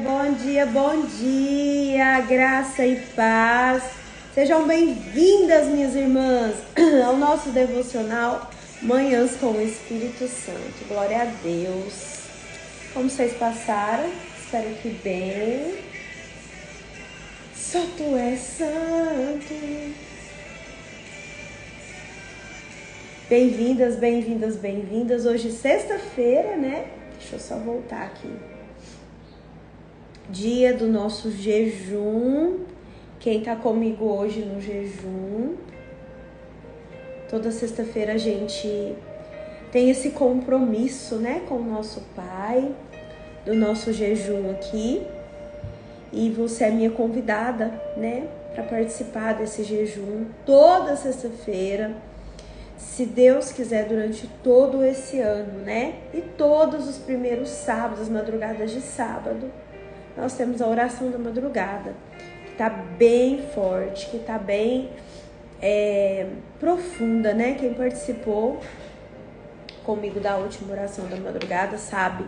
bom dia, graça e paz. Sejam bem-vindas, minhas irmãs, ao nosso devocional Manhãs com o Espírito Santo. Glória a Deus. Como vocês passaram? Espero que bem. Só tu és santo. Bem-vindas, bem-vindas, bem-vindas. Hoje, sexta-feira, né? Deixa eu só voltar aqui. Dia do nosso jejum. Quem tá comigo hoje no jejum? Toda sexta-feira a gente tem esse compromisso, né? Com o nosso Pai, do nosso jejum aqui. E você é minha convidada, né? Para participar desse jejum toda sexta-feira. Se Deus quiser, durante todo esse ano, né? E todos os primeiros sábados, as madrugadas de sábado, nós temos a oração da madrugada, que tá bem forte, que tá bem profunda, né? Quem participou comigo da última oração da madrugada sabe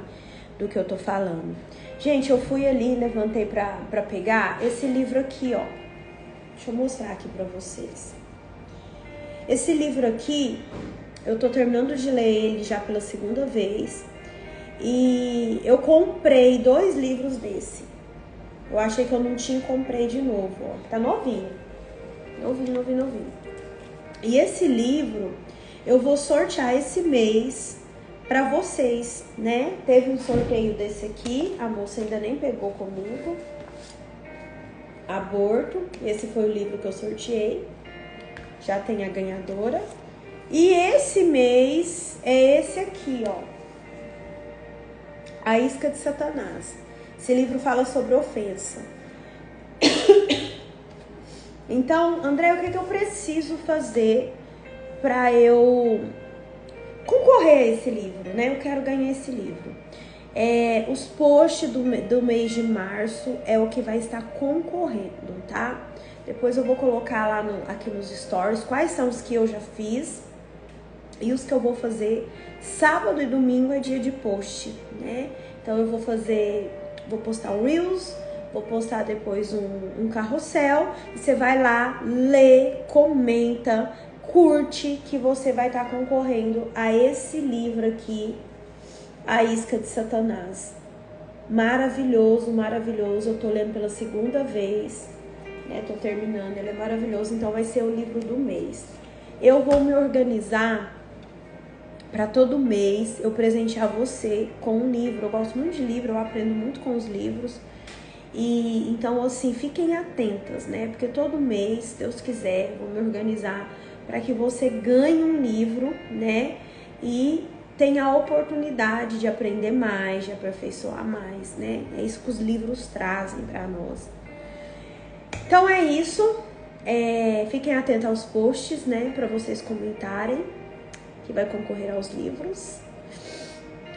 do que eu tô falando. Gente, eu fui ali, levantei pra pegar esse livro aqui, ó. Deixa eu mostrar aqui pra vocês. Esse livro aqui, eu tô terminando de ler ele já pela segunda vez. E eu comprei 2 livros desse. Eu achei que eu não tinha, comprei de novo, ó. Tá novinho. Novinho. E esse livro, eu vou sortear esse mês pra vocês, né? Teve um sorteio desse aqui, a moça ainda nem pegou comigo. Aborto, esse foi o livro que eu sorteei. Já tem a ganhadora. E esse mês é esse aqui, ó. A Isca de Satanás. Esse livro fala sobre ofensa. Então, André, o que eu preciso fazer para eu concorrer a esse livro, né? Eu quero ganhar esse livro. Os posts do mês de março é o que vai estar concorrendo, tá? Depois eu vou colocar lá aqui nos stories quais são os que eu já fiz e os que eu vou fazer. Sábado e domingo é dia de post, né? Então eu vou postar um Reels, vou postar depois um carrossel. E você vai lá, lê, comenta, curte, que você vai estar concorrendo a esse livro aqui, A Isca de Satanás. Maravilhoso, maravilhoso. Eu tô lendo pela segunda vez, né? Tô terminando, ele é maravilhoso. Então vai ser o livro do mês. Eu vou me organizar para todo mês eu presentear você com um livro. Eu gosto muito de livro, eu aprendo muito com os livros. E então, assim, fiquem atentas, né? Porque todo mês, se Deus quiser, vou me organizar para que você ganhe um livro, né? E tenha a oportunidade de aprender mais, de aperfeiçoar mais, né? É isso que os livros trazem para nós. Então é isso. Fiquem atentos aos posts, né? Para vocês comentarem que vai concorrer aos livros.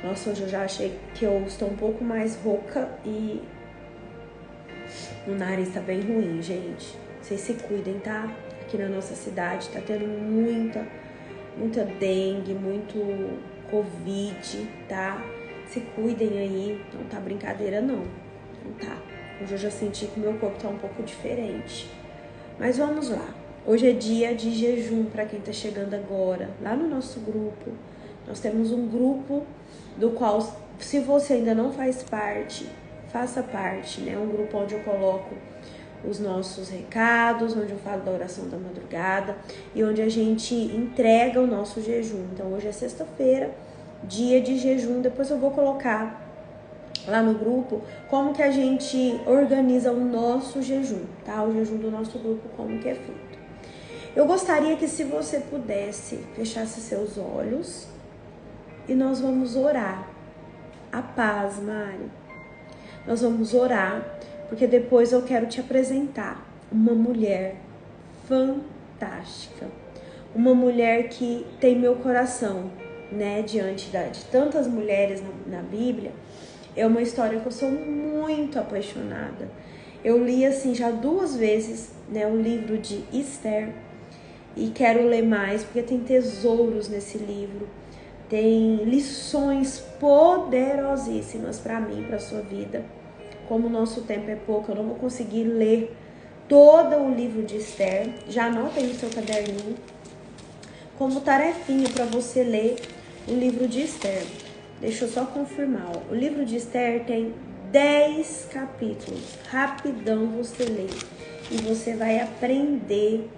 Nossa, hoje eu já achei que eu estou um pouco mais rouca e o nariz tá bem ruim, gente. Vocês se cuidem, tá? Aqui na nossa cidade tá tendo muita dengue, muito covid, tá? Se cuidem aí, não tá brincadeira não tá? Hoje eu já senti que meu corpo tá um pouco diferente. Mas vamos lá. Hoje é dia de jejum para quem tá chegando agora. Lá no nosso grupo, nós temos um grupo do qual, se você ainda não faz parte, faça parte, né? Um grupo onde eu coloco os nossos recados, onde eu falo da oração da madrugada e onde a gente entrega o nosso jejum. Então hoje é sexta-feira, dia de jejum. Depois eu vou colocar lá no grupo como que a gente organiza o nosso jejum, tá? O jejum do nosso grupo, como que é feito. Eu gostaria que, se você pudesse, fechasse seus olhos e nós vamos orar. A paz, Mari. Nós vamos orar, porque depois eu quero te apresentar uma mulher fantástica. Uma mulher que tem meu coração, né? Diante de tantas mulheres na Bíblia. É uma história que eu sou muito apaixonada. Eu li, assim, já 2 vezes, né? O livro de Esther. E quero ler mais, porque tem tesouros nesse livro. Tem lições poderosíssimas para mim, para sua vida. como o nosso tempo é pouco, eu não vou conseguir ler todo o livro de Esther. Já anota aí no seu caderninho como tarefinha para você ler o livro de Esther. Deixa eu só confirmar, ó. O livro de Esther tem 10 capítulos. Rapidão você lê e você vai aprender.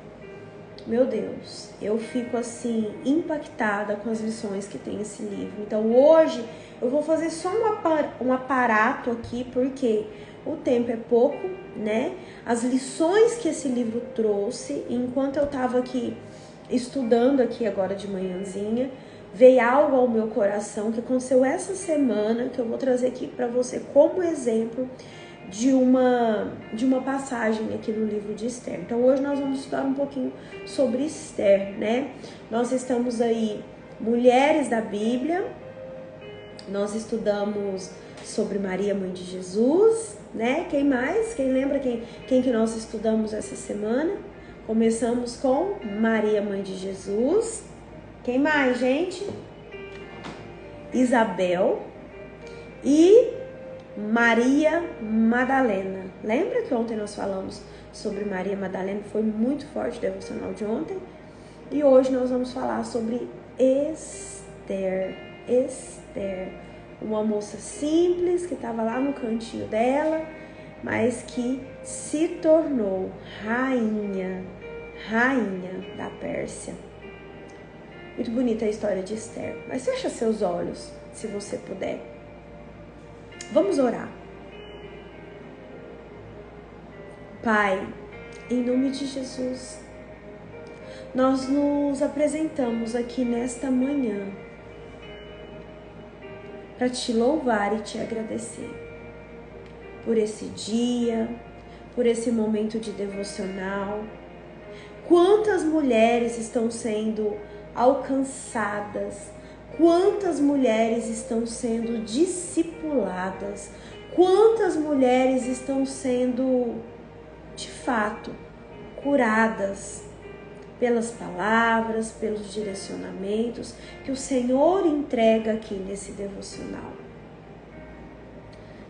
Meu Deus, eu fico assim impactada com as lições que tem esse livro. Então hoje eu vou fazer só um aparato aqui, porque o tempo é pouco, né? As lições que esse livro trouxe, enquanto eu tava aqui estudando aqui agora de manhãzinha, veio algo ao meu coração que aconteceu essa semana, que eu vou trazer aqui para você como exemplo de uma passagem aqui no livro de Esther. Então hoje nós vamos estudar um pouquinho sobre Esther, né? Nós estamos aí, mulheres da Bíblia, nós estudamos sobre Maria, mãe de Jesus, né? Quem mais? Quem lembra quem que nós estudamos essa semana? Começamos com Maria, mãe de Jesus. Quem mais, gente? Isabel e Maria Madalena. Lembra que ontem nós falamos sobre Maria Madalena? Foi muito forte o devocional de ontem. E hoje nós vamos falar sobre Esther. Esther, uma moça simples que estava lá no cantinho dela, mas que se tornou rainha da Pérsia. Muito bonita a história de Esther. Mas fecha seus olhos, se você puder. Vamos orar. Pai, em nome de Jesus, nós nos apresentamos aqui nesta manhã para te louvar e te agradecer por esse dia, por esse momento de devocional. Quantas mulheres estão sendo alcançadas, quantas mulheres estão sendo discipuladas, quantas mulheres estão sendo, de fato, curadas pelas palavras, pelos direcionamentos que o Senhor entrega aqui nesse devocional.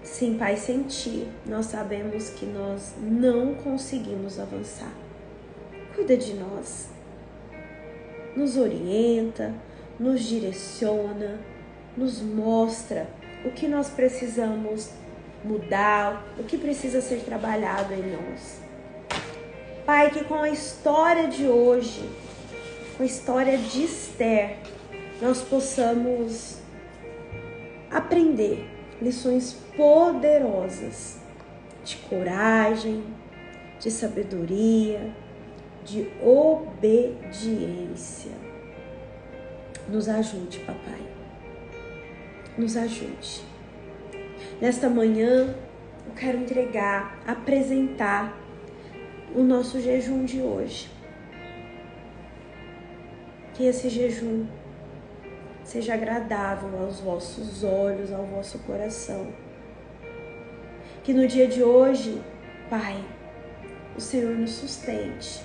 Sim, Pai, sem Ti, nós sabemos que nós não conseguimos avançar. Cuida de nós, nos orienta, nos direciona, nos mostra o que nós precisamos mudar, o que precisa ser trabalhado em nós. Pai, que com a história de hoje, com a história de Esther, nós possamos aprender lições poderosas de coragem, de sabedoria, de obediência. Nos ajude, papai. Nos ajude. Nesta manhã, eu quero apresentar o nosso jejum de hoje. Que esse jejum seja agradável aos vossos olhos, ao vosso coração. Que no dia de hoje, Pai, o Senhor nos sustente.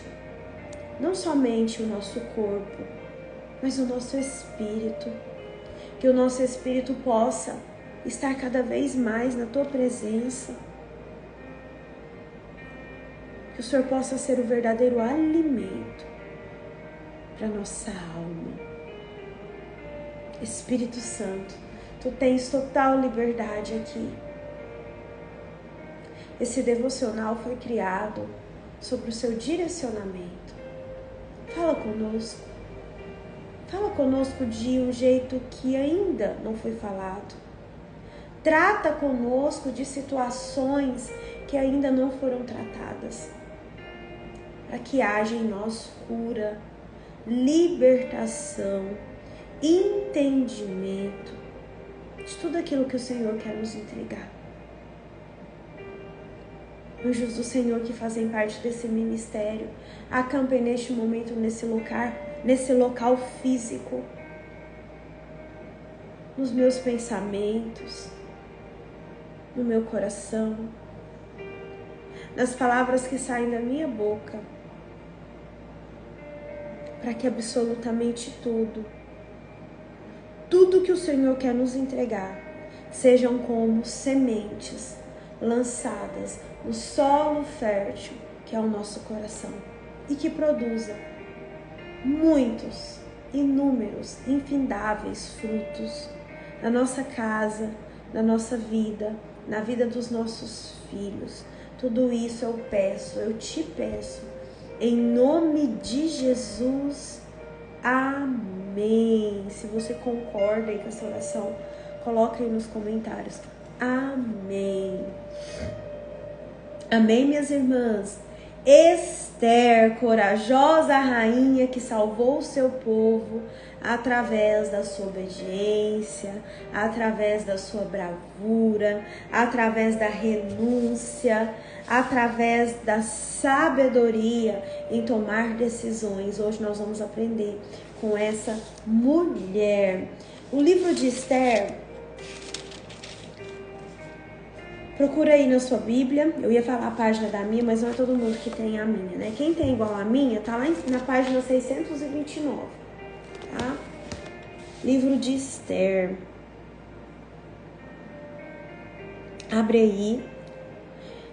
Não somente o nosso corpo, mas o nosso espírito. Que o nosso espírito possa estar cada vez mais na Tua presença. Que o Senhor possa ser o verdadeiro alimento para nossa alma. Espírito Santo, Tu tens total liberdade aqui. Esse devocional foi criado sobre o seu direcionamento. Fala conosco. Fala conosco de um jeito que ainda não foi falado. Trata conosco de situações que ainda não foram tratadas. Para que haja em nós cura, libertação, entendimento de tudo aquilo que o Senhor quer nos entregar. Anjos do Senhor que fazem parte desse ministério, acampem neste momento nesse local físico, nos meus pensamentos, no meu coração, nas palavras que saem da minha boca, para que absolutamente tudo que o Senhor quer nos entregar, sejam como sementes lançadas no solo fértil, que é o nosso coração, e que produza muitos, inúmeros, infindáveis frutos na nossa casa, na nossa vida, na vida dos nossos filhos. Tudo isso eu peço, eu te peço, em nome de Jesus. Amém. Se você concorda aí com essa oração, coloca aí nos comentários. Amém. Amém, minhas irmãs. Esther, corajosa rainha que salvou o seu povo através da sua obediência, através da sua bravura, através da renúncia, através da sabedoria em tomar decisões. Hoje nós vamos aprender com essa mulher. O livro de Esther, procura aí na sua Bíblia. Eu ia falar a página da minha, mas não é todo mundo que tem a minha, né? Quem tem igual a minha, tá lá na página 629, tá? Livro de Esther. Abre aí.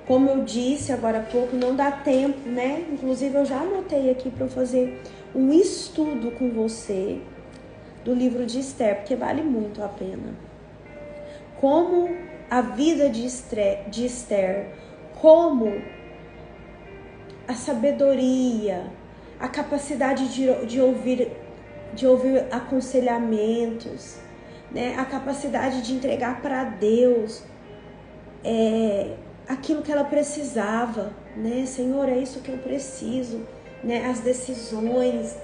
Como eu disse agora há pouco, não dá tempo, né? Inclusive eu já anotei aqui para eu fazer um estudo com você do livro de Esther, porque vale muito a pena. Como a vida de Esther, como a sabedoria, a capacidade de ouvir aconselhamentos, né? A capacidade de entregar para Deus aquilo que ela precisava, né? Senhor, é isso que eu preciso, né? As decisões,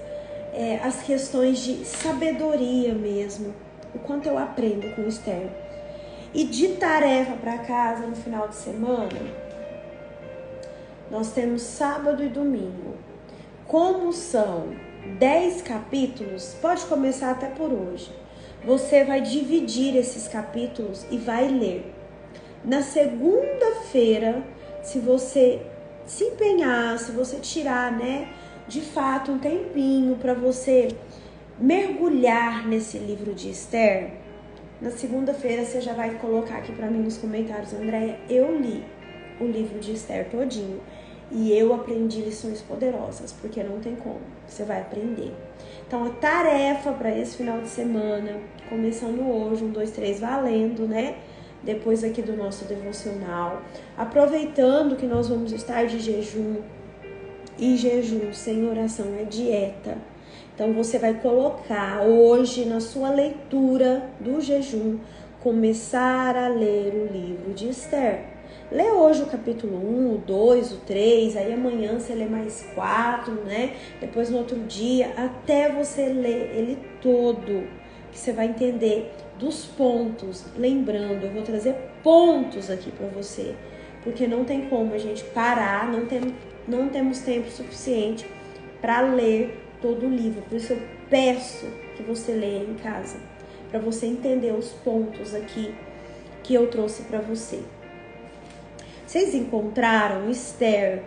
as questões de sabedoria mesmo, o quanto eu aprendo com Esther. E de tarefa para casa no final de semana, nós temos sábado e domingo. Como são 10 capítulos, pode começar até por hoje. Você vai dividir esses capítulos e vai ler. Na segunda-feira, se você se empenhar, se você tirar, né, de fato um tempinho para você mergulhar nesse livro de Esther, na segunda-feira você já vai colocar aqui para mim nos comentários: Andréia, eu li o livro de Esther todinho e eu aprendi lições poderosas, porque não tem como, você vai aprender. Então a tarefa para esse final de semana, começando hoje, 1, 2, 3, valendo, né? Depois aqui do nosso devocional, aproveitando que nós vamos estar de jejum, e jejum sem oração é dieta. Então você vai colocar hoje na sua leitura do jejum, começar a ler o livro de Esther. Lê hoje o capítulo 1, o 2, o 3, aí amanhã você lê mais 4, né? Depois no outro dia, até você ler ele todo, que você vai entender dos pontos. Lembrando, eu vou trazer pontos aqui para você, porque não tem como a gente parar, não temos tempo suficiente para ler todo o livro. Por isso eu peço que você leia em casa, para você entender os pontos aqui que eu trouxe para você. Vocês encontraram Esther,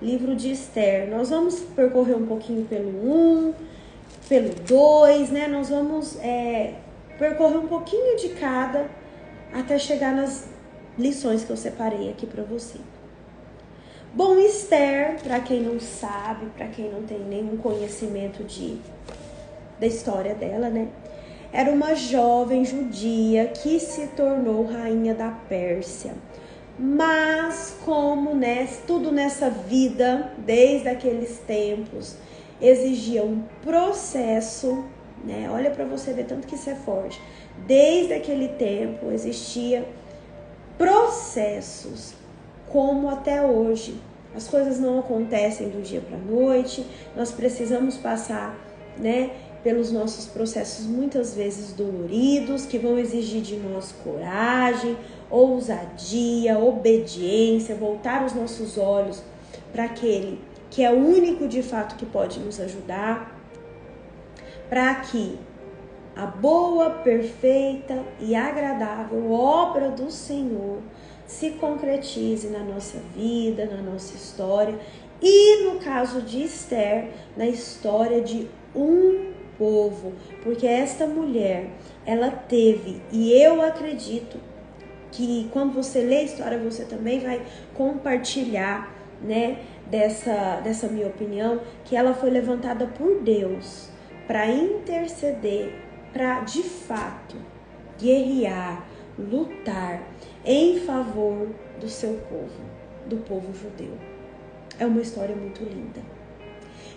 livro de Esther? Nós vamos percorrer um pouquinho pelo 1, pelo 2, né? Nós vamos percorrer um pouquinho de cada até chegar nas lições que eu separei aqui para você. Bom, Esther, para quem não sabe, para quem não tem nenhum conhecimento da história dela, né? Era uma jovem judia que se tornou rainha da Pérsia. Mas como, né, tudo nessa vida, desde aqueles tempos, exigia um processo, né? Olha para você ver tanto que isso é forte. Desde aquele tempo existia processos, como até hoje. As coisas não acontecem do dia para a noite. Nós precisamos passar, né, pelos nossos processos muitas vezes doloridos, que vão exigir de nós coragem, ousadia, obediência, voltar os nossos olhos para aquele que é o único de fato que pode nos ajudar, para que a boa, perfeita e agradável obra do Senhor se concretize na nossa vida, na nossa história e, no caso de Esther, na história de um povo, porque esta mulher, ela teve, e eu acredito que quando você lê a história, você também vai compartilhar, né, dessa minha opinião, que ela foi levantada por Deus para interceder, para de fato guerrear, lutar em favor do seu povo, do povo judeu. É uma história muito linda.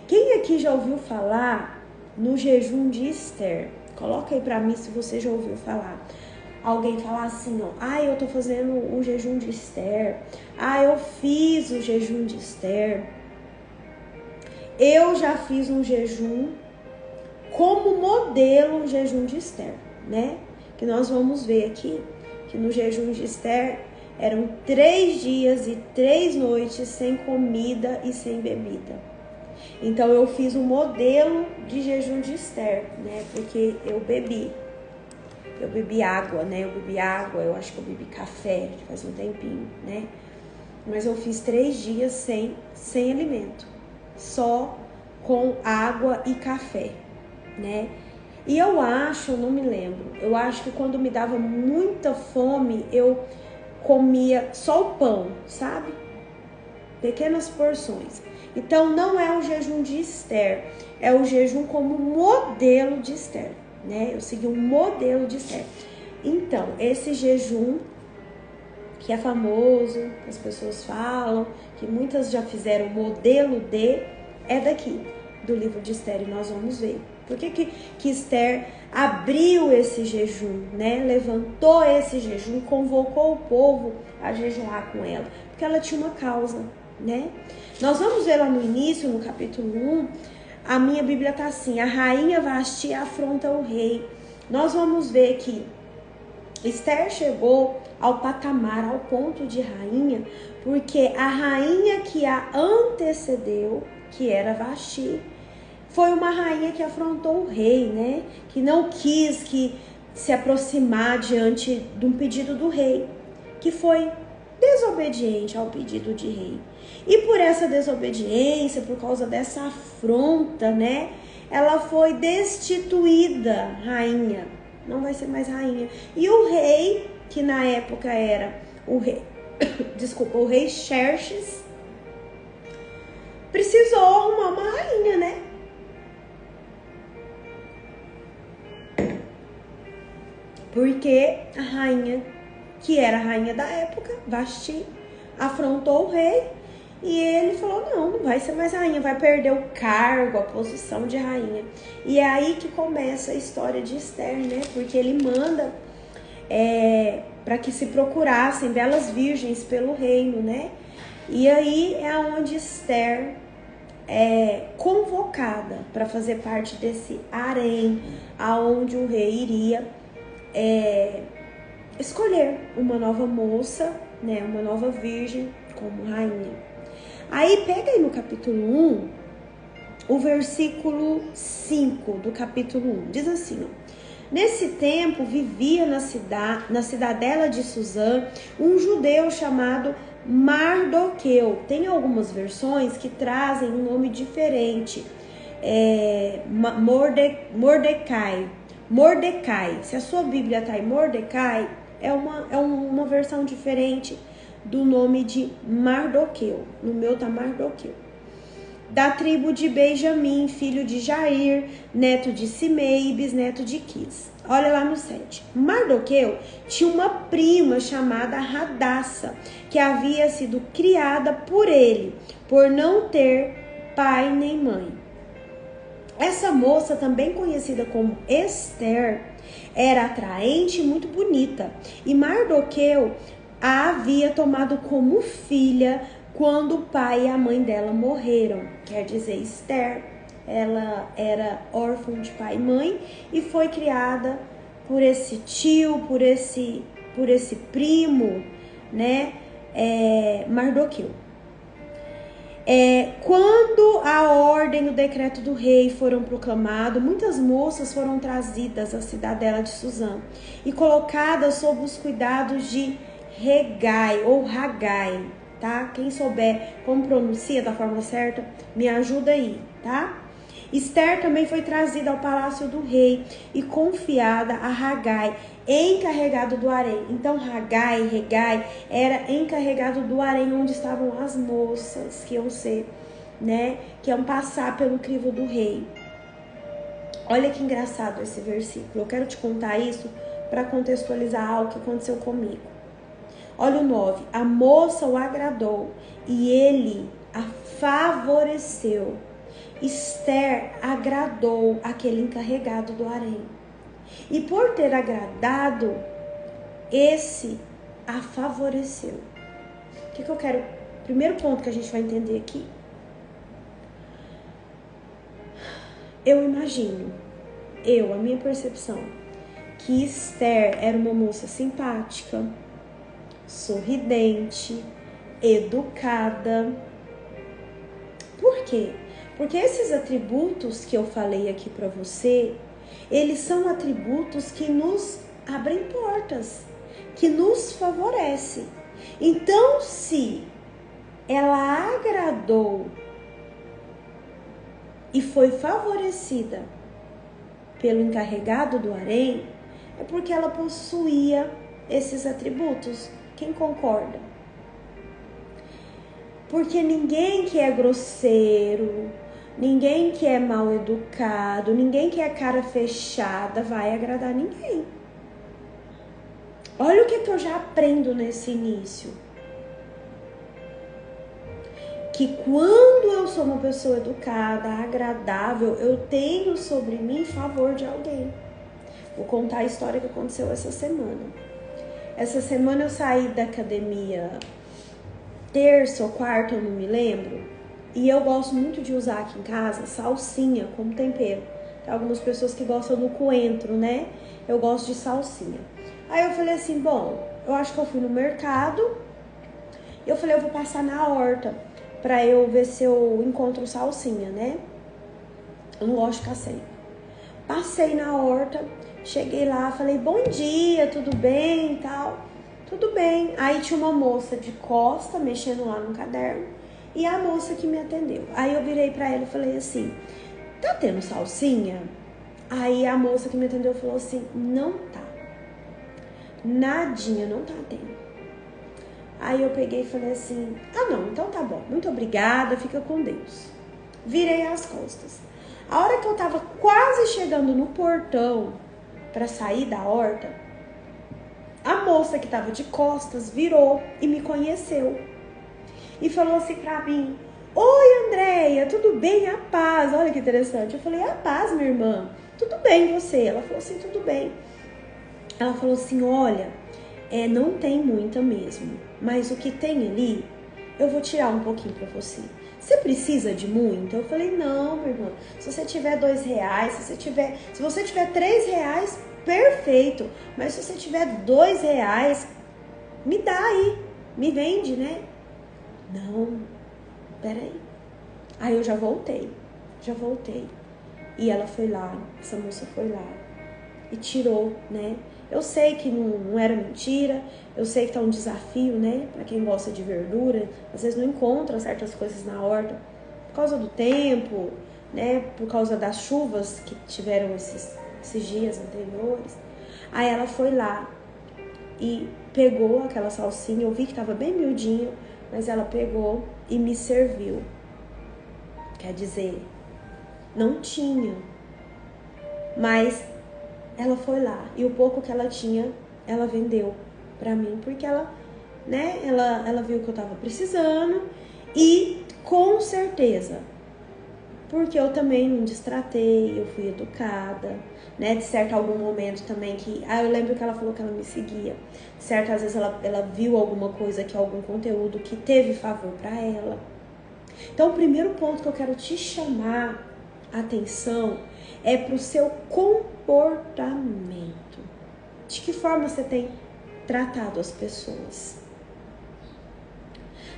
Quem aqui já ouviu falar no jejum de Esther? Coloca aí para mim se você já ouviu falar. Alguém falar assim, ó, eu tô fazendo o jejum de Esther. Eu fiz o jejum de Esther. Eu já fiz um jejum como modelo o jejum de Esther, né? Que nós vamos ver aqui, que no jejum de Esther eram 3 dias e 3 noites sem comida e sem bebida. Então eu fiz um modelo de jejum de Esther, né? Porque eu bebi água, né? Eu acho que eu bebi café, faz um tempinho, né? Mas eu fiz 3 dias sem alimento, só com água e café, né? E eu não me lembro, eu acho que quando me dava muita fome, eu comia só o pão, sabe? Pequenas porções. Então não é o jejum de Esther, é o jejum como modelo de Esther, né? Eu segui um modelo de Esther. Então, esse jejum que é famoso, que as pessoas falam, que muitas já fizeram modelo de, é daqui, do livro de Esther, e nós vamos ver. Por que Esther abriu esse jejum, né? Levantou esse jejum, convocou o povo a jejuar com ela? Porque ela tinha uma causa, né? Nós vamos ver lá no início, no capítulo 1, a minha Bíblia tá assim, a rainha Vasti afronta o rei. Nós vamos ver que Esther chegou ao patamar, ao ponto de rainha, porque a rainha que a antecedeu, que era Vasti, foi uma rainha que afrontou o rei, né? Que não quis se aproximar diante de um pedido do rei, que foi desobediente ao pedido de rei. E por essa desobediência, por causa dessa afronta, né? Ela foi destituída rainha, não vai ser mais rainha. E o rei, que na época era o rei, o rei Xerxes, precisou arrumar uma rainha, né? Porque a rainha, que era a rainha da época, Vasti, afrontou o rei e ele falou, não vai ser mais rainha, vai perder o cargo, a posição de rainha. E é aí que começa a história de Esther, né? Porque ele manda para que se procurassem belas virgens pelo reino, né? E aí é onde Esther é convocada para fazer parte desse harém, aonde o rei iria escolher uma nova moça, né, uma nova virgem como rainha. Aí pega aí no capítulo 1, o versículo 5 do capítulo 1, diz assim, ó, nesse tempo vivia na cidadela de Suzã um judeu chamado Mardoqueu. Tem algumas versões que trazem um nome diferente, Mordecai. Se a sua Bíblia tá em Mordecai, é uma versão diferente do nome de Mardoqueu. No meu tá Mardoqueu. Da tribo de Benjamim, filho de Jair, neto de Simei e bisneto de Quis. Olha lá no 7. Mardoqueu tinha uma prima chamada Radassa, que havia sido criada por ele, por não ter pai nem mãe. Essa moça, também conhecida como Esther, era atraente e muito bonita. E Mardoqueu a havia tomado como filha quando o pai e a mãe dela morreram. Quer dizer, Esther, ela era órfã de pai e mãe e foi criada por esse tio, por esse primo, né, Mardoqueu. Quando a ordem e o decreto do rei foram proclamados, muitas moças foram trazidas à cidadela de Suzã e colocadas sob os cuidados de Hegai ou Hagai, tá? Quem souber como pronuncia da forma certa, me ajuda aí, tá? Esther também foi trazida ao palácio do rei e confiada a Hagai, encarregado do harém. Então Hagai era encarregado do harém, onde estavam as moças que iam ser, né, que iam passar pelo crivo do rei. Olha que engraçado esse versículo. Eu quero te contar isso para contextualizar algo que aconteceu comigo. Olha o 9. A moça o agradou e ele a favoreceu. Esther agradou aquele encarregado do harém. E por ter agradado, esse a favoreceu. O que eu quero? Primeiro ponto que a gente vai entender aqui. Eu imagino, a minha percepção, que Esther era uma moça simpática, sorridente, educada. Por quê? Porque esses atributos que eu falei aqui para você, eles são atributos que nos abrem portas, que nos favorecem. Então, se ela agradou e foi favorecida pelo encarregado do harém, é porque ela possuía esses atributos. Quem concorda? Porque ninguém que é grosseiro, ninguém que é mal educado, ninguém que é cara fechada vai agradar ninguém. Olha o que eu já aprendo nesse início. Que quando eu sou uma pessoa educada, agradável, eu tenho sobre mim favor de alguém. Vou contar a história que aconteceu essa semana. Essa semana eu saí da academia terça ou quarta, eu não me lembro. E eu gosto muito de usar aqui em casa salsinha como tempero. Tem algumas pessoas que gostam do coentro, né? Eu gosto de salsinha. Aí eu falei assim, bom, eu acho que eu fui no mercado. Eu falei, eu vou passar na horta pra eu ver se eu encontro salsinha, né? Eu não gosto de ficar sem. Passei na horta, cheguei lá, falei, bom dia, tudo bem e tal. Tudo bem. Aí tinha uma moça de costa, mexendo lá no caderno, e a moça que me atendeu. Aí eu virei pra ela e falei assim, tá tendo salsinha? Aí a moça que me atendeu falou assim, não tá. Nadinha, não tá tendo. Aí eu peguei e falei assim, não, então tá bom, muito obrigada, fica com Deus. Virei as costas. A hora que eu tava quase chegando no portão pra sair da horta, a moça que tava de costas virou e me conheceu. E falou assim pra mim, oi Andréia, tudo bem? A paz. Olha que interessante. Eu falei, a paz, minha irmã. Tudo bem você? Ela falou assim, tudo bem. Ela falou assim, olha, não tem muita mesmo, mas o que tem ali, eu vou tirar um pouquinho pra você. Você precisa de muito? Eu falei, não, minha irmã, se você tiver R$2, se você tiver R$3, perfeito. Mas se você tiver R$2, me dá aí, me vende, né? Não, peraí. Aí eu já voltei. E ela foi lá, essa moça foi lá e tirou, né? Eu sei que não era mentira, eu sei que tá um desafio, né? Pra quem gosta de verdura, às vezes não encontra certas coisas na horta por causa do tempo, né? Por causa das chuvas que tiveram esses dias anteriores. Aí ela foi lá e pegou aquela salsinha, eu vi que tava bem miudinho, mas ela pegou e me serviu. Quer dizer, não tinha, mas ela foi lá e o pouco que ela tinha, ela vendeu pra mim, porque ela, né, ela viu que eu tava precisando e com certeza, porque eu também não destratei, eu fui educada, né, de certo algum momento também que, eu lembro que ela falou que ela me seguia, certo, às vezes ela viu alguma coisa, que algum conteúdo que teve favor pra ela. Então o primeiro ponto que eu quero te chamar a atenção é pro seu comportamento. De que forma você tem tratado as pessoas?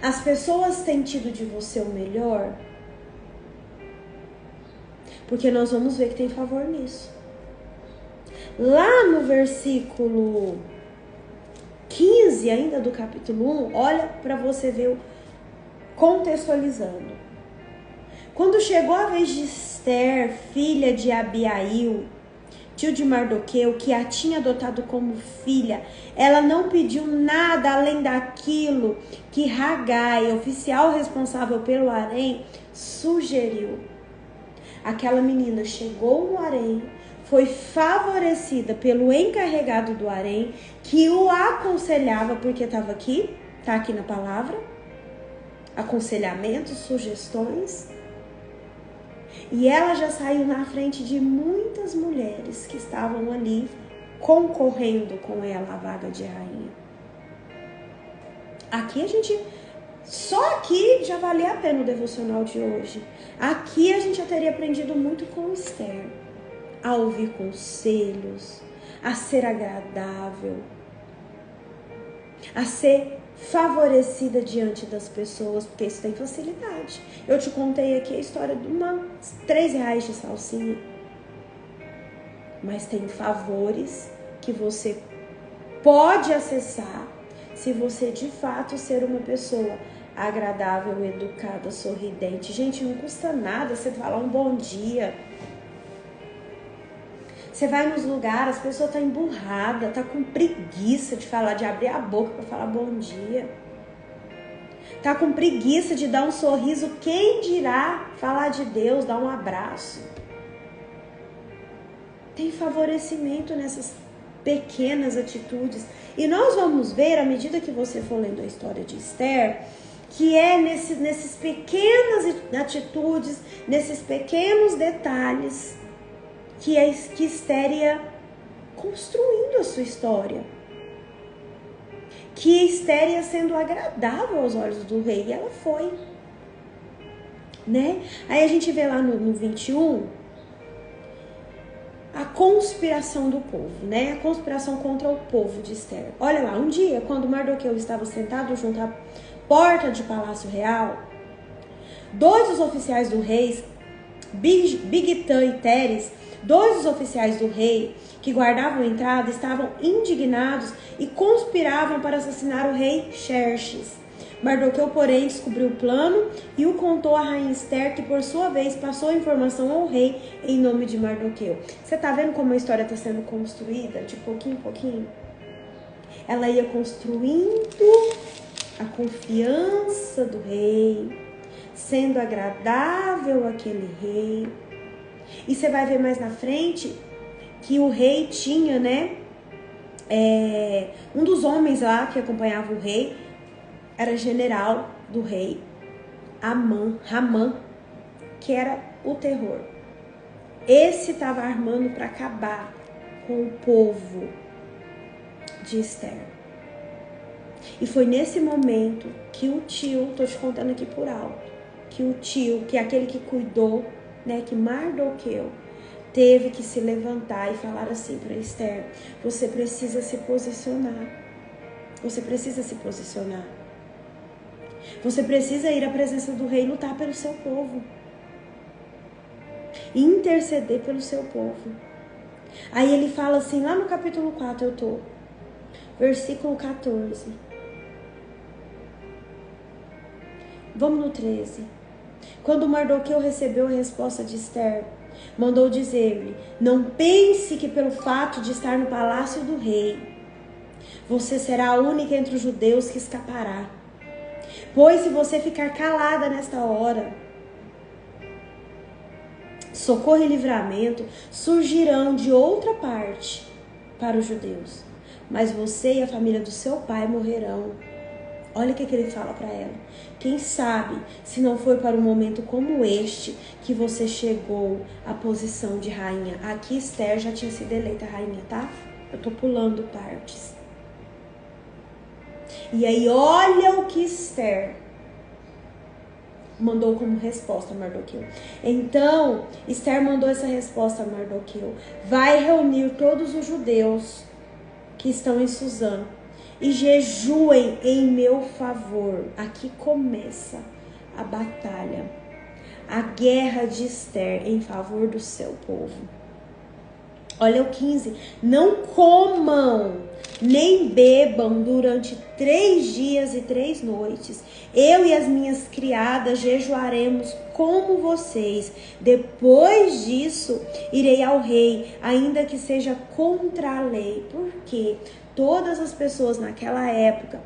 As pessoas têm tido de você o melhor? Porque nós vamos ver que tem favor nisso. Lá no versículo 15 ainda do capítulo 1, olha para você ver contextualizando. Quando chegou a vez de Esther, filha de Abiail, tio de Mardoqueu, que a tinha adotado como filha, ela não pediu nada além daquilo que Hagai, oficial responsável pelo harém, sugeriu. Aquela menina chegou no harém, foi favorecida pelo encarregado do harém, que o aconselhava, porque estava aqui, está aqui na palavra, aconselhamentos, sugestões. E ela já saiu na frente de muitas mulheres que estavam ali concorrendo com ela a vaga de rainha. Aqui a gente, só aqui já valia a pena o devocional de hoje. Aqui a gente já teria aprendido muito com Esther. A ouvir conselhos, a ser agradável, a ser favorecida diante das pessoas, porque isso tem facilidade. Eu te contei aqui a história de umas R$3 de salsinha. Mas tem favores que você pode acessar se você de fato ser uma pessoa agradável, educada, sorridente. Gente, não custa nada você falar um bom dia. Você vai nos lugares, as pessoas estão emburradas, estão com preguiça de falar, de abrir a boca para falar bom dia. Tá com preguiça de dar um sorriso, quem dirá falar de Deus, dar um abraço. Tem favorecimento nessas pequenas atitudes. E nós vamos ver, à medida que você for lendo a história de Esther, que é nesses pequenas atitudes, nesses pequenos detalhes, que Esther ia construindo a sua história. Que Esther ia sendo agradável aos olhos do rei. E ela foi. Né? Aí a gente vê lá no 21 a conspiração do povo, né? A conspiração contra o povo de Esther. Olha lá, um dia, quando Mardoqueu estava sentado junto à porta de palácio real, 2 dos oficiais do rei, Bigtã e Teres, 2 dos oficiais do rei que guardavam a entrada, estavam indignados e conspiravam para assassinar o rei Xerxes. Mardoqueu, porém, descobriu o plano e o contou à rainha Esther, que por sua vez passou a informação ao rei em nome de Mardoqueu. Você tá vendo como a história está sendo construída de pouquinho em pouquinho? Ela ia construindo a confiança do rei, sendo agradável àquele rei. E você vai ver mais na frente que o rei tinha, né? Um dos homens lá que acompanhava o rei era general do rei, Ramã, que era o terror. Esse estava armando para acabar com o povo de Esther. E foi nesse momento que o tio, tô te contando aqui por alto, que o tio, que é aquele que cuidou, né, que Mardoqueu, teve que se levantar e falar assim para Esther: você precisa se posicionar. Você precisa se posicionar. Você precisa ir à presença do rei e lutar pelo seu povo. E interceder pelo seu povo. Aí ele fala assim, lá no capítulo 4 eu tô. Versículo 14. Vamos no 13. Quando Mardoqueu recebeu a resposta de Esther, mandou dizer-lhe: não pense que pelo fato de estar no palácio do rei, você será a única entre os judeus que escapará. Pois se você ficar calada nesta hora, socorro e livramento surgirão de outra parte para os judeus, mas você e a família do seu pai morrerão. Olha o que ele fala para ela. Quem sabe se não foi para um momento como este que você chegou à posição de rainha. Aqui Esther já tinha sido eleita rainha, tá? Eu tô pulando partes. E aí olha o que Esther mandou como resposta a Mardoqueu. Então Esther mandou essa resposta a Mardoqueu: vai reunir todos os judeus que estão em Suzã e jejuem em meu favor. Aqui começa a batalha, a guerra de Esther em favor do seu povo. Olha o 15. Não comam, nem bebam durante 3 dias e 3 noites. Eu e as minhas criadas jejuaremos como vocês. Depois disso, irei ao rei, ainda que seja contra a lei. Porque todas as pessoas naquela época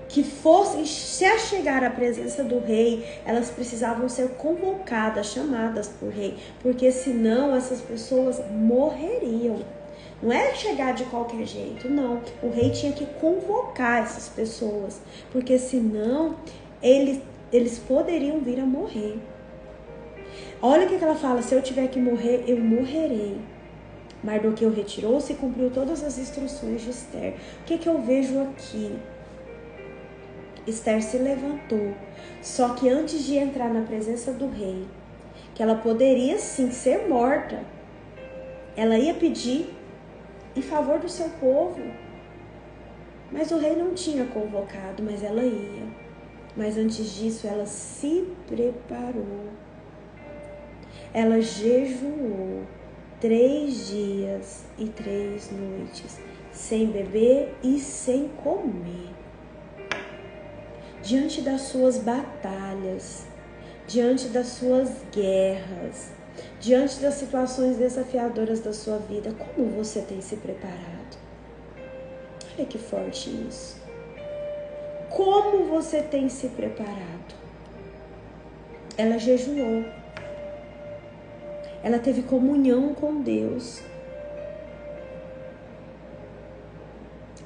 que fossem se achegar à presença do rei, elas precisavam ser convocadas, chamadas por rei, porque senão essas pessoas morreriam. Não é chegar de qualquer jeito, não. O rei tinha que convocar essas pessoas, porque senão eles poderiam vir a morrer. Olha o que ela fala: se eu tiver que morrer, eu morrerei. Mardoqueu retirou-se e cumpriu todas as instruções de Esther. O que eu vejo aqui? Esther se levantou, só que antes de entrar na presença do rei, que ela poderia sim ser morta, ela ia pedir em favor do seu povo. Mas o rei não tinha convocado, mas ela ia. Mas antes disso, ela se preparou. Ela jejuou 3 dias e 3 noites, sem beber e sem comer. Diante das suas batalhas, diante das suas guerras, diante das situações desafiadoras da sua vida, como você tem se preparado? Olha que forte isso. Como você tem se preparado? Ela jejuou. Ela teve comunhão com Deus.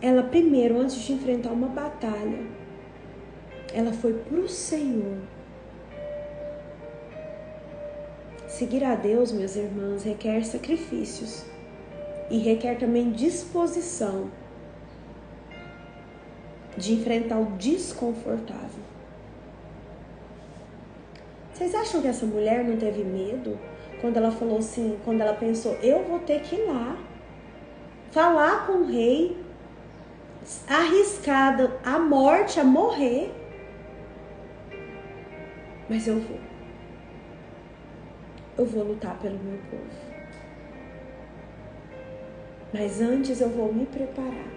Ela primeiro, antes de enfrentar uma batalha, ela foi para o Senhor. Seguir a Deus, meus irmãos, requer sacrifícios e requer também disposição de enfrentar o desconfortável. Vocês acham que essa mulher não teve medo quando ela falou assim, quando ela pensou, eu vou ter que ir lá falar com o rei, arriscada a morte, a morrer, mas eu vou lutar pelo meu povo. Mas antes eu vou me preparar.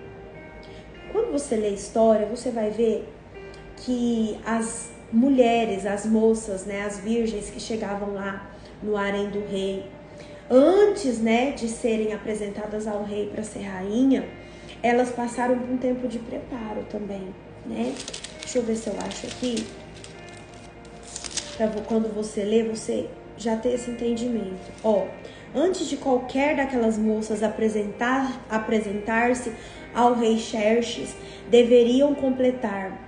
Quando você lê a história, você vai ver que as mulheres, as moças, né, as virgens que chegavam lá no harém do rei, antes, né, de serem apresentadas ao rei para ser rainha, elas passaram por um tempo de preparo também, né? Deixa eu ver se eu acho aqui, para quando você lê, você já ter esse entendimento. Ó, antes de qualquer daquelas moças apresentar-se ao rei Xerxes, deveriam completar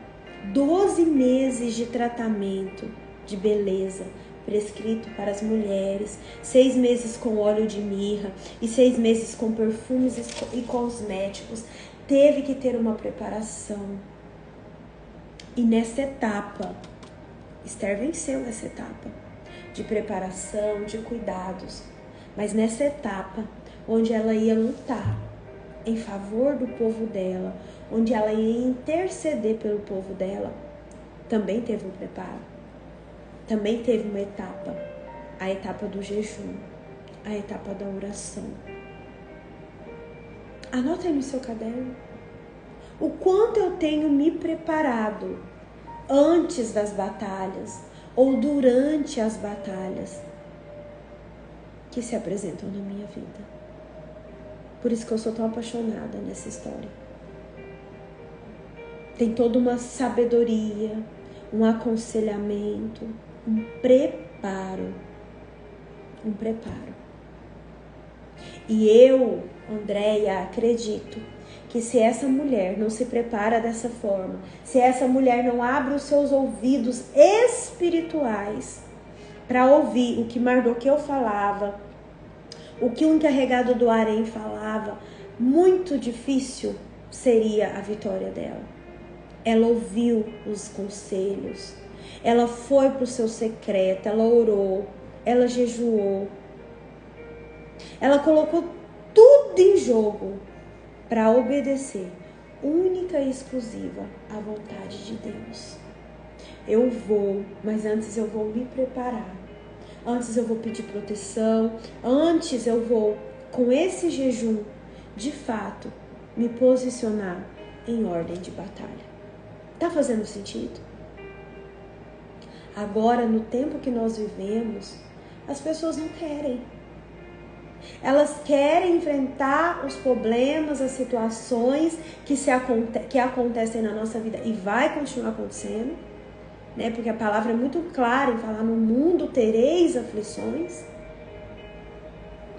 12 meses de tratamento de beleza prescrito para as mulheres, 6 meses com óleo de mirra e 6 meses com perfumes e cosméticos. Teve que ter uma preparação. E nessa etapa, Esther venceu essa etapa de preparação, de cuidados. Mas nessa etapa, onde ela ia lutar em favor do povo dela, onde ela ia interceder pelo povo dela, também teve um preparo. Também teve uma etapa, a etapa do jejum, a etapa da oração. Anota aí no seu caderno o quanto eu tenho me preparado antes das batalhas ou durante as batalhas que se apresentam na minha vida. Por isso que eu sou tão apaixonada nessa história. Tem toda uma sabedoria, um aconselhamento, um preparo. Um preparo. E eu, Andréia, acredito que se essa mulher não se prepara dessa forma, se essa mulher não abre os seus ouvidos espirituais para ouvir o que Mardoqueu falava, o que o encarregado do harém falava, muito difícil seria a vitória dela. Ela ouviu os conselhos, ela foi para o seu secreto, ela orou, ela jejuou, ela colocou tudo em jogo para obedecer única e exclusiva à vontade de Deus. Eu vou, mas antes eu vou me preparar. Antes eu vou pedir proteção, antes eu vou com esse jejum, de fato, me posicionar em ordem de batalha. Tá fazendo sentido? Agora, no tempo que nós vivemos, as pessoas não querem. Elas querem enfrentar os problemas, as situações que acontecem na nossa vida e vai continuar acontecendo, né? Porque a palavra é muito clara em falar: no mundo tereis aflições,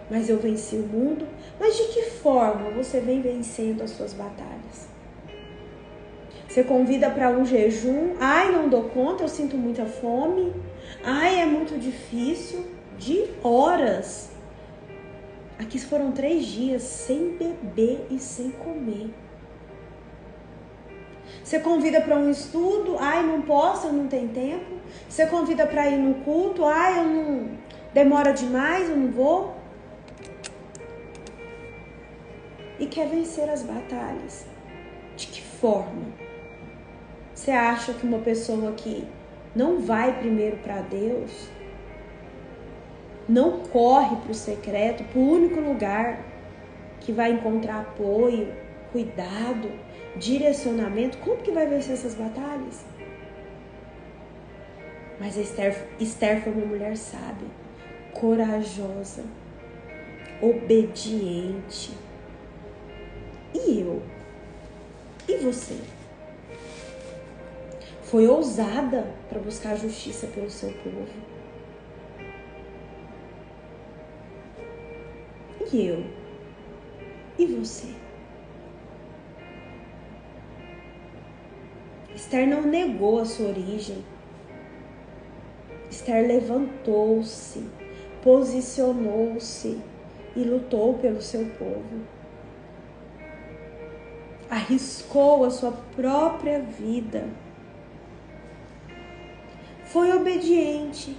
mas eu venci o mundo. Mas de que forma você vem vencendo as suas batalhas? Você convida para um jejum: ai, não dou conta, eu sinto muita fome, ai, é muito difícil, de horas. Aqui foram 3 dias sem beber e sem comer. Você convida para um estudo: ai, não posso, eu não tenho tempo. Você convida para ir no culto: ai, eu não, demora demais, eu não vou. E quer vencer as batalhas. De que forma? Você acha que uma pessoa que não vai primeiro para Deus, não corre para o secreto, para o único lugar que vai encontrar apoio, cuidado, direcionamento, como que vai vencer essas batalhas? Mas a Esther foi uma mulher sábia, corajosa, obediente. E eu? E você? Foi ousada para buscar justiça pelo seu povo. E eu? E você? Esther não negou a sua origem. Esther levantou-se, posicionou-se e lutou pelo seu povo. Arriscou a sua própria vida. Foi obediente.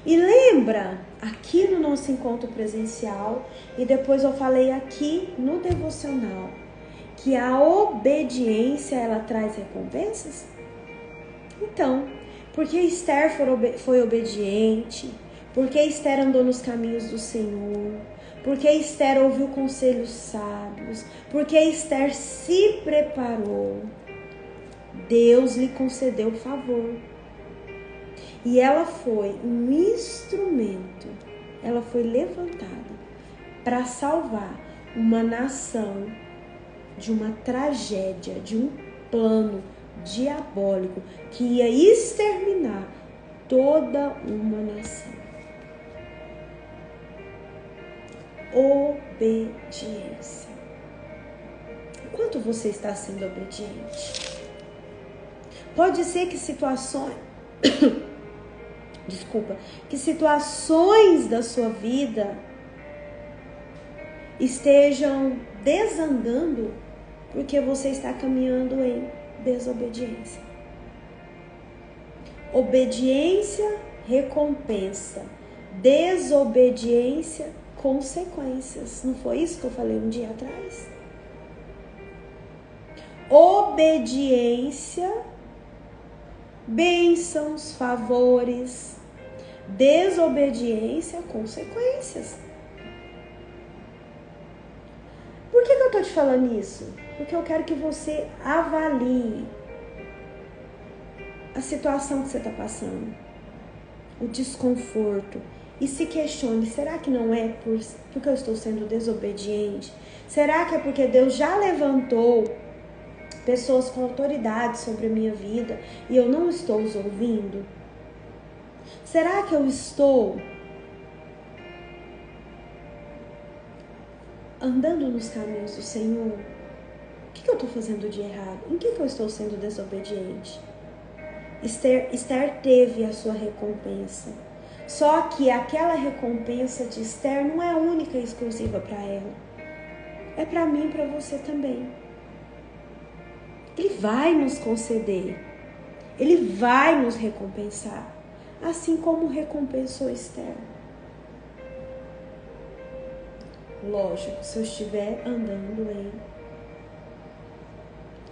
E lembra, aqui no nosso encontro presencial, e depois eu falei aqui no devocional, que a obediência, ela traz recompensas? Então, porque Esther foi obediente, porque Esther andou nos caminhos do Senhor, porque Esther ouviu conselhos sábios, porque Esther se preparou, Deus lhe concedeu favor. E ela foi um instrumento, ela foi levantada para salvar uma nação de uma tragédia, de um plano diabólico que ia exterminar toda uma nação. Obediência. Quanto você está sendo obediente? Pode ser que situações da sua vida estejam desandando porque você está caminhando em desobediência. Obediência, recompensa. Desobediência, consequências. Não foi isso que eu falei um dia atrás? Obediência, bênçãos, favores. Desobediência, consequências. Por que eu tô te falando isso? Porque eu quero que você avalie a situação que você está passando, o desconforto, e se questione: será que não é porque eu estou sendo desobediente? Será que é porque Deus já levantou pessoas com autoridade sobre a minha vida e eu não estou os ouvindo? Será que eu estou andando nos caminhos do Senhor? O que eu estou fazendo de errado? Em que eu estou sendo desobediente? Esther teve a sua recompensa. Só que aquela recompensa de Esther não é única e exclusiva para ela. É para mim e para você também. Ele vai nos conceder. Ele vai nos recompensar. Assim como recompensou Esther. Lógico, se eu estiver andando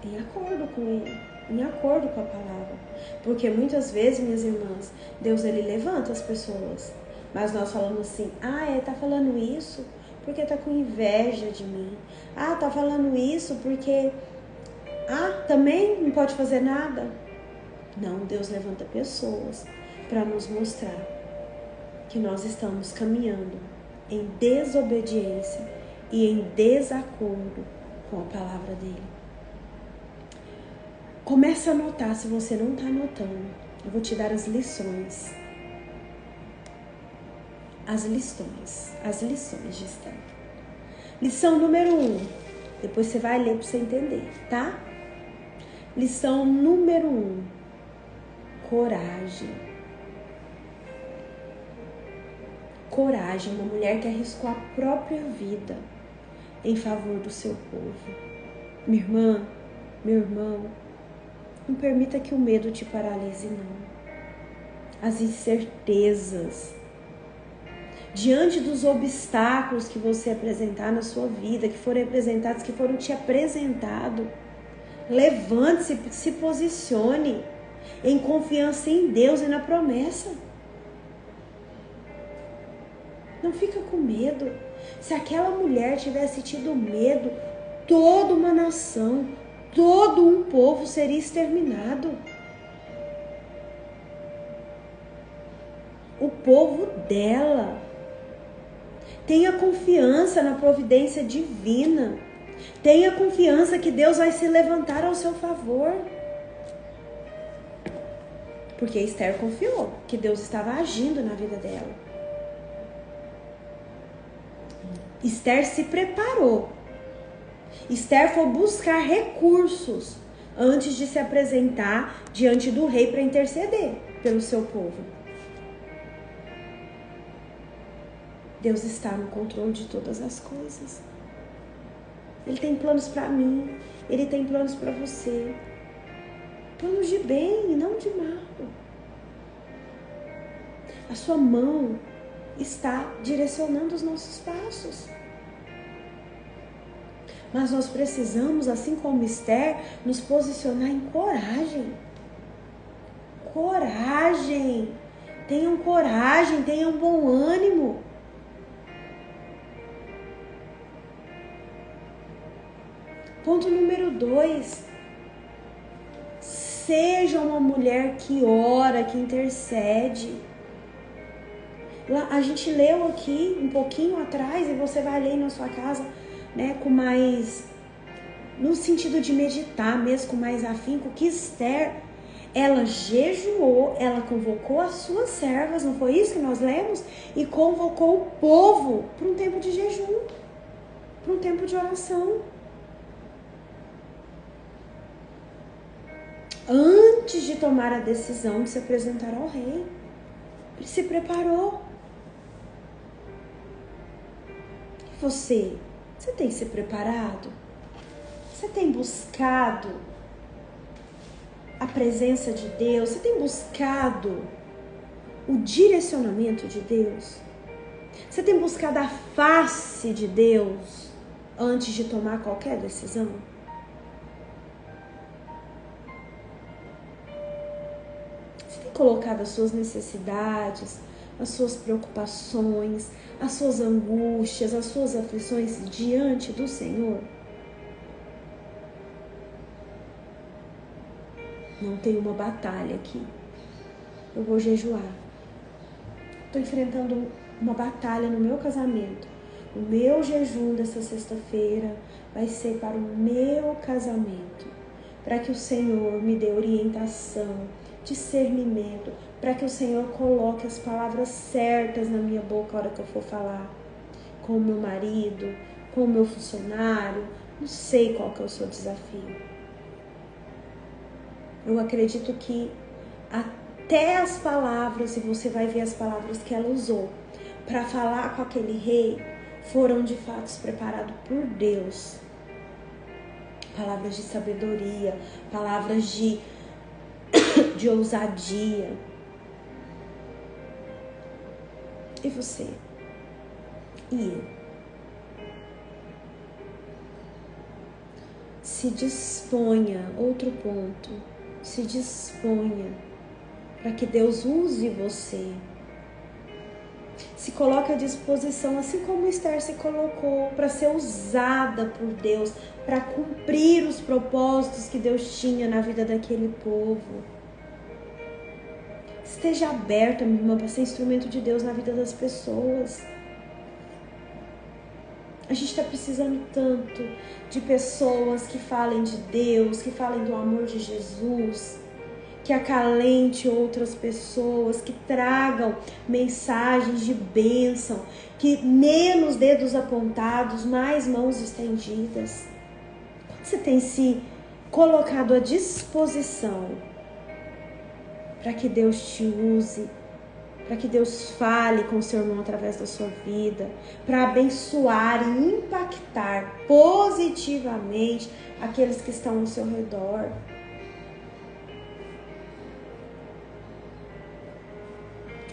em acordo com Ele, em acordo com a palavra. Porque muitas vezes, minhas irmãs, Deus, Ele levanta as pessoas. Mas nós falamos assim: tá falando isso porque tá com inveja de mim. Ah, tá falando isso porque... Ah, também não pode fazer nada? Não, Deus levanta pessoas para nos mostrar que nós estamos caminhando em desobediência e em desacordo com a palavra dele. Começa a anotar, se você não está anotando. Eu vou te dar as lições. As lições de Esther. Lição número 1. Depois você vai ler para você entender, tá? Lição número 1. Coragem. Coragem, uma mulher que arriscou a própria vida em favor do seu povo. Minha irmã, meu irmão, não permita que o medo te paralise, não. As incertezas. Diante dos obstáculos que você apresentar na sua vida, que foram apresentados, que foram te apresentados, levante-se, se posicione em confiança em Deus e na promessa. Não fica com medo. Se aquela mulher tivesse tido medo, toda uma nação, todo um povo seria exterminado. O povo dela. Tenha confiança na providência divina. Tenha confiança que Deus vai se levantar ao seu favor. Porque Esther confiou que Deus estava agindo na vida dela. Esther se preparou. Esther foi buscar recursos antes de se apresentar diante do rei para interceder pelo seu povo. Deus está no controle de todas as coisas. Ele tem planos para mim, Ele tem planos para você. Planos de bem e não de mal. A sua mão está direcionando os nossos passos. Mas nós precisamos, assim como Esther, nos posicionar em coragem. Coragem. Tenham coragem, tenham bom ânimo. Ponto número 2. Seja uma mulher que ora, que intercede. A gente leu aqui um pouquinho atrás e você vai ler na sua casa, né, com mais, no sentido de meditar mesmo, com mais afinco, que Esther, ela jejuou, ela convocou as suas servas, não foi isso que nós lemos? E convocou o povo para um tempo de jejum, para um tempo de oração. Antes de tomar a decisão de se apresentar ao rei, ele se preparou. E você tem se preparado? Você tem buscado a presença de Deus? Você tem buscado o direcionamento de Deus? Você tem buscado a face de Deus antes de tomar qualquer decisão? Colocado as suas necessidades, as suas preocupações, as suas angústias, as suas aflições diante do Senhor? Não tem uma batalha aqui. Eu vou jejuar. Estou enfrentando uma batalha no meu casamento. O meu jejum dessa sexta-feira vai ser para o meu casamento, para que o Senhor me dê orientação, discernimento, para que o Senhor coloque as palavras certas na minha boca a hora que eu for falar com o meu marido, com o meu funcionário. Não sei qual que é o seu desafio. Eu acredito que até as palavras, e você vai ver as palavras que ela usou para falar com aquele rei, foram de fato preparadas por Deus. Palavras de sabedoria, palavras de ousadia. E você? E eu? Se disponha, outro ponto, se disponha para que Deus use você. Se coloque à disposição, assim como Esther se colocou, para ser usada por Deus, para cumprir os propósitos que Deus tinha na vida daquele povo. Esteja aberta, minha irmã, para ser instrumento de Deus na vida das pessoas. A gente está precisando tanto de pessoas que falem de Deus, que falem do amor de Jesus, que acalente outras pessoas, que tragam mensagens de bênção, que menos dedos apontados, mais mãos estendidas. Quando você tem se colocado à disposição para que Deus te use, para que Deus fale com o seu irmão através da sua vida, para abençoar e impactar positivamente aqueles que estão ao seu redor.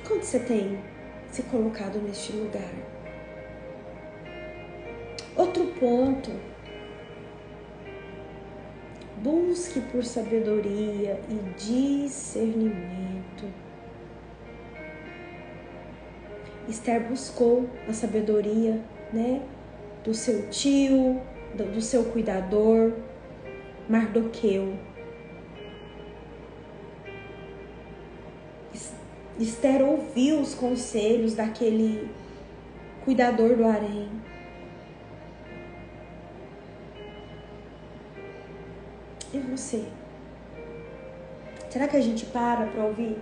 Quando você tem se colocado neste lugar? Outro ponto. Busque por sabedoria e discernimento. Esther buscou a sabedoria, né, do seu tio, do seu cuidador, Mardoqueu. Esther ouviu os conselhos daquele cuidador do harém. E você? Será que a gente para ouvir?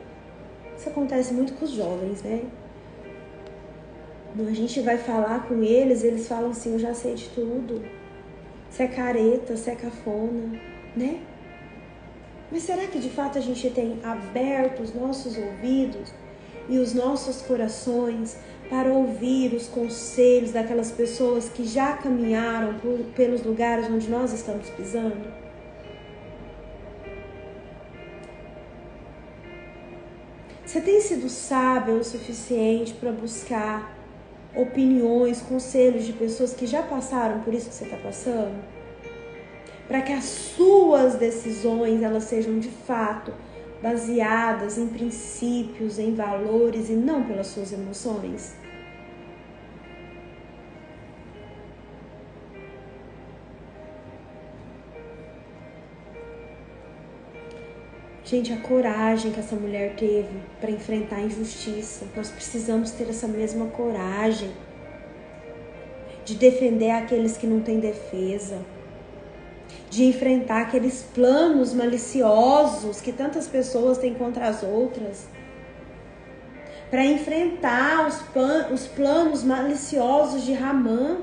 Isso acontece muito com os jovens, né? A gente vai falar com eles, eles falam assim, eu já sei de tudo. Você é careta, você é cafona, né? Mas será que de fato a gente tem aberto os nossos ouvidos e os nossos corações para ouvir os conselhos daquelas pessoas que já caminharam pelos lugares onde nós estamos pisando? Você tem sido sábio o suficiente para buscar opiniões, conselhos de pessoas que já passaram por isso que você está passando? Para que as suas decisões elas sejam de fato baseadas em princípios, em valores e não pelas suas emoções? Gente, a coragem que essa mulher teve para enfrentar a injustiça, nós precisamos ter essa mesma coragem de defender aqueles que não têm defesa, de enfrentar aqueles planos maliciosos que tantas pessoas têm contra as outras, para enfrentar os planos maliciosos de Ramã.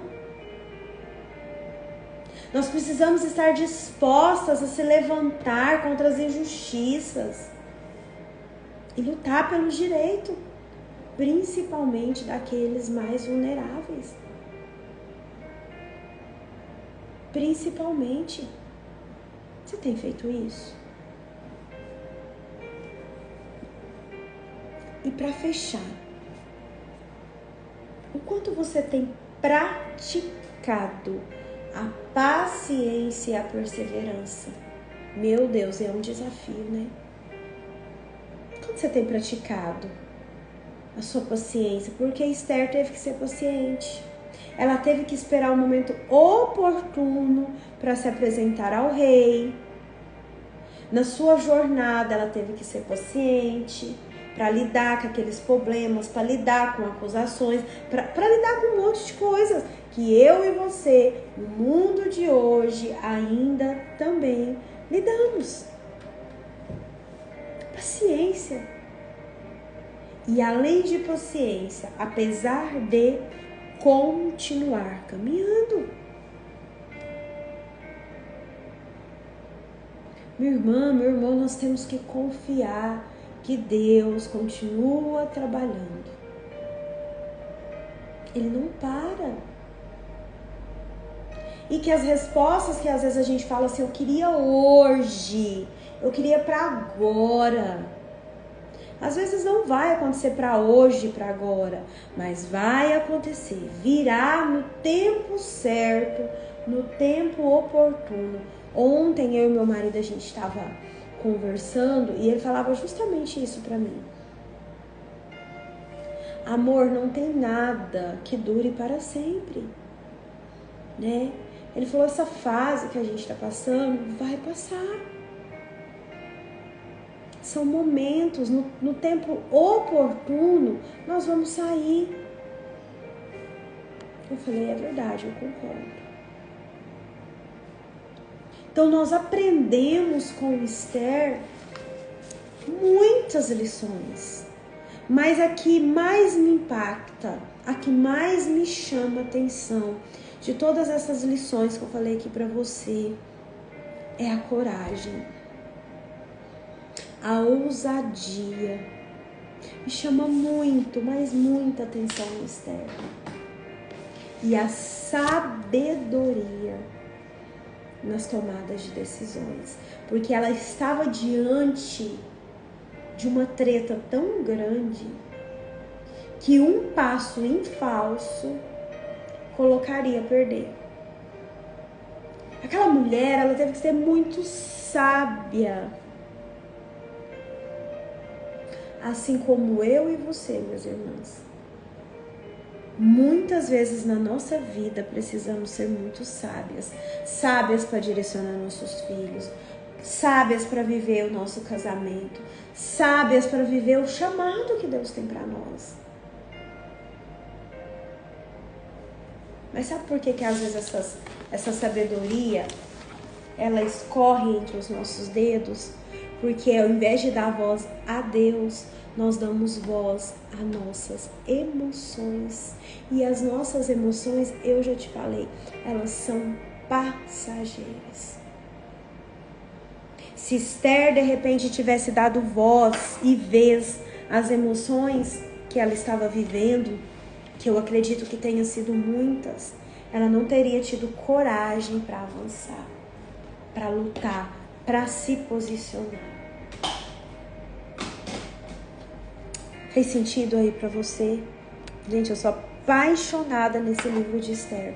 Nós precisamos estar dispostas a se levantar contra as injustiças e lutar pelo direito, principalmente daqueles mais vulneráveis. Principalmente. Você tem feito isso? E para fechar, o quanto você tem praticado a paciência e a perseverança? Meu Deus, é um desafio, né? Quanto você tem praticado a sua paciência? Porque Esther teve que ser paciente. Ela teve que esperar o momento oportuno para se apresentar ao rei. Na sua jornada, ela teve que ser paciente para lidar com aqueles problemas, para lidar com acusações, para lidar com um monte de coisas que eu e você, no mundo de hoje, ainda também lidamos. Paciência. E além de paciência, apesar de continuar caminhando. Minha irmã, meu irmão, nós temos que confiar que Deus continua trabalhando. Ele não para. E que as respostas que às vezes a gente fala assim, eu queria hoje, eu queria para agora. Às vezes não vai acontecer para hoje, para agora, mas vai acontecer, virá no tempo certo, no tempo oportuno. Ontem eu e meu marido, a gente estava conversando e ele falava justamente isso para mim. Amor, não tem nada que dure para sempre, né? Ele falou, essa fase que a gente está passando vai passar. São momentos, no tempo oportuno, nós vamos sair. Eu falei, é verdade, eu concordo. Então, nós aprendemos com Esther muitas lições. Mas a que mais me impacta, a que mais me chama atenção de todas essas lições que eu falei aqui para você é a coragem, a ousadia. Me chama muito, mas muita atenção no Esther. E a sabedoria nas tomadas de decisões, porque ela estava diante de uma treta tão grande que um passo em falso colocaria a perder. Aquela mulher, ela teve que ser muito sábia, assim como eu e você, meus irmãos. Muitas vezes na nossa vida precisamos ser muito sábias, sábias para direcionar nossos filhos, sábias para viver o nosso casamento, sábias para viver o chamado que Deus tem para nós. Mas sabe por que às vezes essa sabedoria, ela escorre entre os nossos dedos? Porque ao invés de dar voz a Deus, nós damos voz a nossas emoções. E as nossas emoções, eu já te falei, elas são passageiras. Se Esther de repente tivesse dado voz e vez às emoções que ela estava vivendo, que eu acredito que tenha sido muitas, ela não teria tido coragem para avançar, para lutar, para se posicionar. Fez sentido aí para você? Gente, eu sou apaixonada nesse livro de Esther.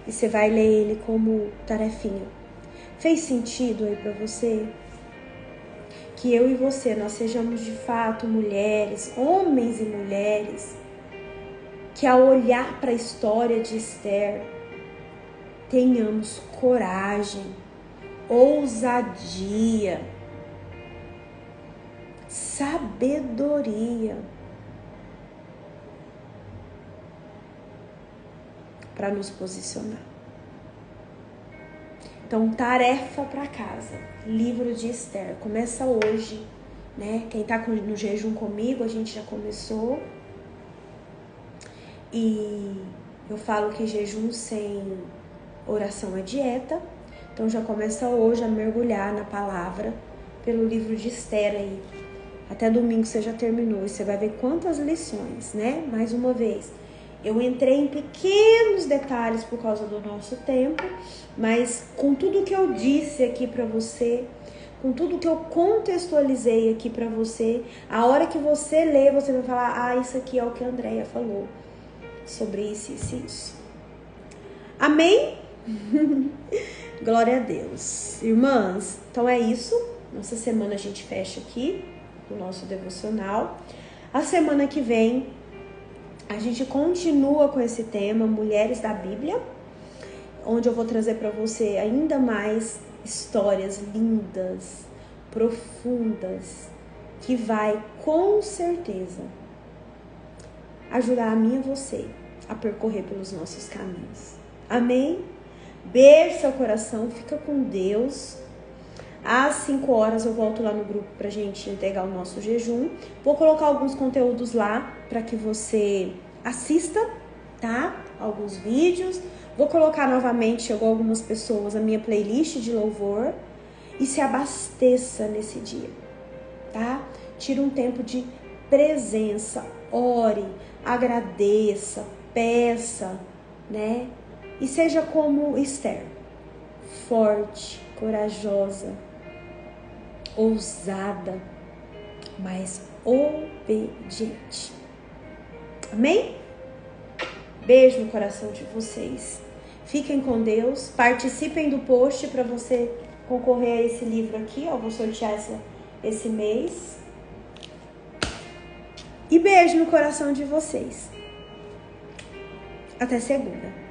E você vai ler ele como tarefinha. Fez sentido aí para você? Que eu e você, nós sejamos de fato mulheres, homens e mulheres, que ao olhar para a história de Esther, tenhamos coragem, ousadia, sabedoria para nos posicionar. Então, tarefa para casa, livro de Esther, começa hoje, né? Quem tá no jejum comigo, a gente já começou. E eu falo que jejum sem oração é dieta. Então já começa hoje a mergulhar na palavra pelo livro de Esther aí. Até domingo você já terminou e você vai ver quantas lições, né? Mais uma vez, eu entrei em pequenos detalhes por causa do nosso tempo, mas com tudo que eu disse aqui pra você, com tudo que eu contextualizei aqui pra você, a hora que você ler, você vai falar, ah, isso aqui é o que a Andréia falou sobre isso e isso. Amém? Glória a Deus. Irmãs, então é isso. Nossa semana a gente fecha aqui o nosso devocional. A semana que vem a gente continua com esse tema, Mulheres da Bíblia, onde eu vou trazer para você ainda mais histórias lindas, profundas, que vai com certeza ajudar a mim e você a percorrer pelos nossos caminhos. Amém? Beijo seu coração, fica com Deus. Às 5 horas eu volto lá no grupo pra gente entregar o nosso jejum. Vou colocar alguns conteúdos lá para que você assista, tá? Alguns vídeos. Vou colocar novamente, chegou algumas pessoas, a minha playlist de louvor. E se abasteça nesse dia, tá? Tira um tempo de presença, ore, agradeça, peça, né? E seja como Esther, forte, corajosa, ousada, mas obediente. Amém? Beijo no coração de vocês. Fiquem com Deus. Participem do post para você concorrer a esse livro aqui. Ó, vou sortear esse mês. E beijo no coração de vocês. Até segunda.